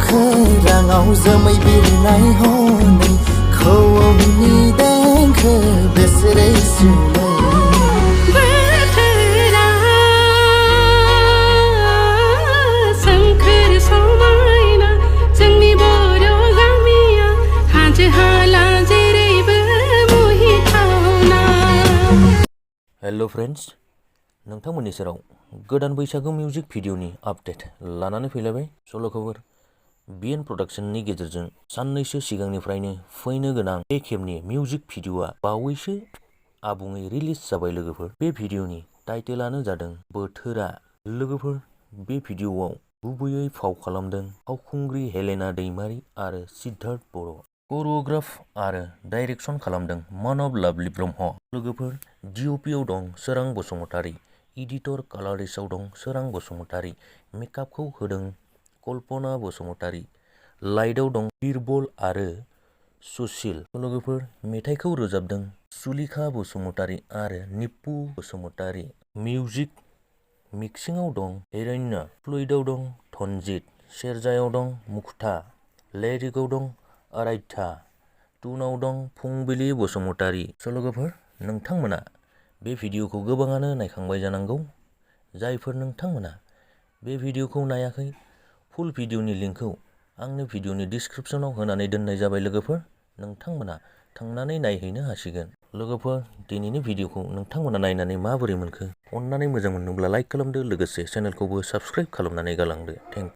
खोराङाव जोमै बिरनाय हनै खौवौनि देंखो बेसेरै सुनै हेलो फ्रेंड्स, नोंथांमोननि सेराव गोदान बैसागु मिउजिक भिडिअनि आपडेट लानानै फैलायबाय। सल' खबर बिएन प्रडाक्शननि गेजेरजों साननैसो सिगांनिफ्रायनो फैनो गोनां बे खेबनि मिउजिक भिडिअआ बावैसो आबुङै रिलिज जाबाय लोगोफोर। बे भिडिअनि टाइटेलानो जादों बोथोरा। लोगोफोर, बे भिडिअआव गुबैयै फाव खालामदों फावखुंग्रि हेलेना दैमारि आरो सिद्धार्थ बर'। करिय'ग्राफ आरो डाइरेक्सन खालामदों मानब लाभलि ब्रह्म। लोगोफोर, डिअपिआव दं सोरां बसुमतारी, एडिटर कालारिस्टआव दं सोरां बसुमतारी, मेकआपखौ होदों कल्पना बसुमतारी, लाइटआव दं बिरबल आरो सुशील। लोगोफोर, मेथाइखौ रोजाबदों सुलिखा बसुमतारी आरो निप्पु बसुमतारी। मिउजिक मिक्सिंआव दं हिरण्य, फ्लुइडआव दं धनजित, सेरजायाव दं मुक्ता, लिरिकआव दं आराध्या, टुनआव दं फुंबिलि बसुमतारी। लोगोफोर, नोंथांमोना बे भिडिअखौ गोबाङानो नायखांबाय जानांगौ। जायफोर नोंथांमोना बे भिडिअखौ नायाखै, फुल भिडिअनि लिंकखौ आंनो भिडिअनि डिसक्रिपसनाव होनानै दोननाय जाबाय। लोगोफोर, नोंथांमोना थांनानै नायहैनो हासिगोन। लोगोफोर, दिनैनि भिडिअखौ नोंथांमोना नायनानै माबोरै मोनखो? अन्नानै मोजां मोनदोंब्ला लाइक खालामदो, लोगोसे चेनेलखौबो साबस्क्राइब खालामनानै गालांदो। थेंक